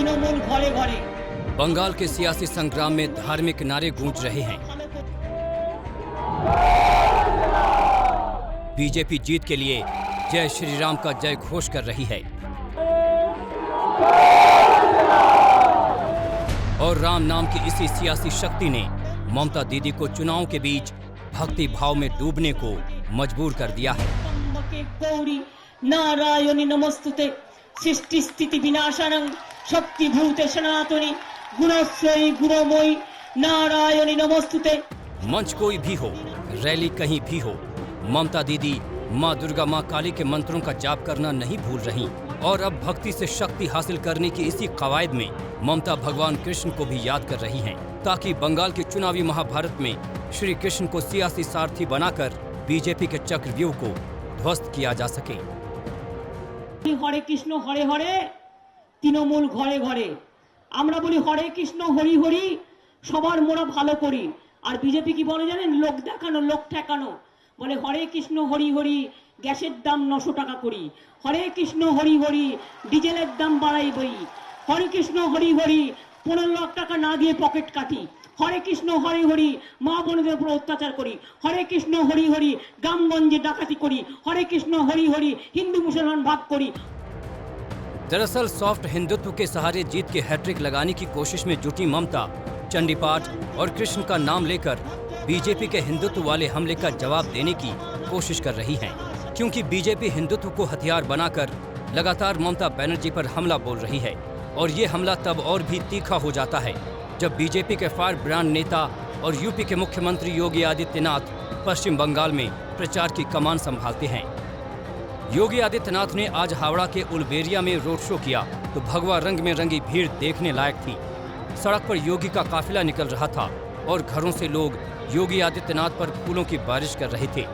तृणमूल घरे घरे। बंगाल के सियासी संग्राम में धार्मिक नारे गूंज रहे हैं। बीजेपी जीत के लिए जय श्री राम का जय घोष कर रही है और राम नाम की इसी सियासी शक्ति ने ममता दीदी को चुनाव के बीच भक्ति भाव में डूबने को मजबूर कर दिया है। गौरी नारायणी नमस्तुते सृष्टि स्थिति विनाशनं शक्ति भूते सनातनी गुणश्रयी गुणमयी नारायणी नमस्तुते। मंच कोई भी हो, रैली कहीं भी हो, ममता दीदी माँ दुर्गा माँ काली के मंत्रों का जाप करना नहीं भूल रही और अब भक्ति से शक्ति हासिल करने की इसी कवायद में ममता भगवान कृष्ण को भी याद कर रही हैं, ताकि बंगाल के चुनावी महाभारत में श्री कृष्ण को सियासी सारथी बनाकर बीजेपी के चक्रव्यूह को ध्वस्त किया जा सके। हरे कृष्ण हरे हरे तृणमूल घरे घरे। আমরা বলি হরে কৃষ্ণ হরি হরি সবার মোরা ভালো করি, আর বিজেপি কি বলে জানেন? লোক দেখানো, লোক ঠেকানো। বলে হরে কৃষ্ণ হরি হরি গ্যাসের দাম 900 টাকা করি, হরে কৃষ্ণ হরি হরি ডিজেলের দাম বাড়াইবই, হরে কৃষ্ণ হরি হরি 15 লাখ টাকা না দিয়ে পকেট কাটি, হরে কৃষ্ণ হরি হরি মা বোনদের উপর অত্যাচার করি, হরে কৃষ্ণ হরি হরি গ্রামগঞ্জে ডাকাতি করি, হরে কৃষ্ণ হরি হরি হিন্দু মুসলমান ভাগ করি। दरअसल सॉफ्ट हिंदुत्व के सहारे जीत के हैट्रिक लगाने की कोशिश में जुटी ममता चंडी पाठ और कृष्ण का नाम लेकर बीजेपी के हिंदुत्व वाले हमले का जवाब देने की कोशिश कर रही हैं, क्योंकि बीजेपी हिंदुत्व को हथियार बनाकर लगातार ममता बनर्जी पर हमला बोल रही है और ये हमला तब और भी तीखा हो जाता है जब बीजेपी के फायर ब्रांड नेता और यूपी के मुख्यमंत्री योगी आदित्यनाथ पश्चिम बंगाल में प्रचार की कमान संभालते हैं। योगी आदित्यनाथ ने आज हावड़ा के उलबेरिया में रोड शो किया तो भगवा रंग में रंगी भीड़ देखने लायक थी। सड़क पर योगी का काफिला निकल रहा था और घरों से लोग योगी आदित्यनाथ पर फूलों की बारिश कर रहे थे।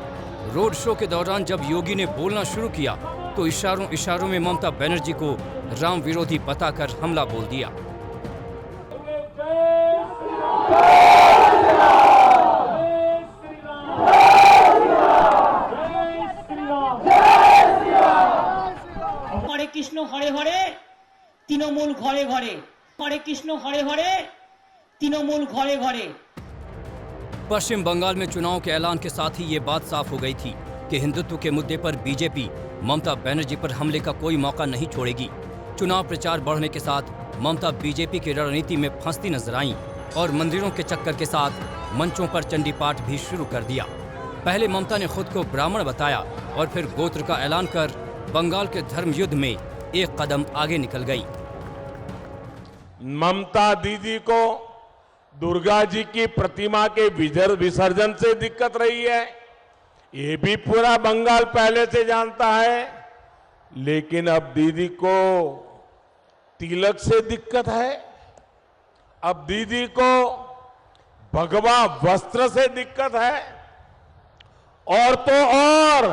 रोड शो के दौरान जब योगी ने बोलना शुरू किया तो इशारों इशारों में ममता बनर्जी को राम विरोधी बताकर हमला बोल दिया। हरे कृष्ण हरे हरे तृणमूल घरे घरे, हरे कृष्ण हरे हरे तृणमूल घरे घरे। पश्चिम बंगाल में चुनाव के ऐलान के साथ ही ये बात साफ हो गई थी कि हिंदुत्व के मुद्दे पर बीजेपी ममता बनर्जी पर हमले का कोई मौका नहीं छोड़ेगी। चुनाव प्रचार बढ़ने के साथ ममता बीजेपी की रणनीति में फंसती नजर आईं और मंदिरों के चक्कर के साथ मंचों पर चंडी पाठ भी शुरू कर दिया। पहले ममता ने खुद को ब्राह्मण बताया और फिर गोत्र का ऐलान कर बंगाल के धर्म युद्ध में एक कदम आगे निकल गई। ममता दीदी को दुर्गा जी की प्रतिमा के विसर्जन से दिक्कत रही है, ये भी पूरा बंगाल पहले से जानता है, लेकिन अब दीदी को तिलक से दिक्कत है, अब दीदी को भगवा वस्त्र से दिक्कत है और तो और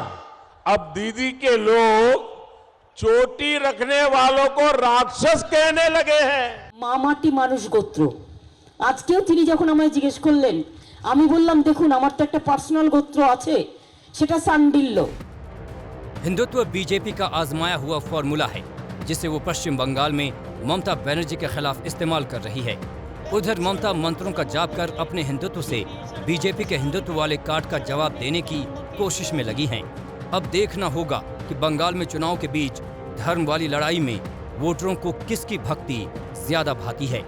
अब दीदी के लोग चोटी रखने वालों को राक्षस कहने लगे हैं। মামাটি মানুষ গোত্র। আজকেও তিনি যখন আমায় জিজ্ঞেস করলেন আমি বললাম দেখুন আমার তো একটা পার্সোনাল গোত্র আছে, সেটা সান্ডিল্য। हिंदुत्व बीजेपी का आजमाया हुआ फॉर्मूला है जिसे वो पश्चिम बंगाल में ममता बनर्जी के खिलाफ इस्तेमाल कर रही है। उधर ममता मंत्रों का जाप कर अपने हिंदुत्व से बीजेपी के हिंदुत्व वाले काट का जवाब देने की कोशिश में लगी हैं। अब देखना होगा कि बंगाल में चुनाव के बीच धर्म वाली लड़ाई में वोटरों को किसकी भक्ति ज्यादा भाती है।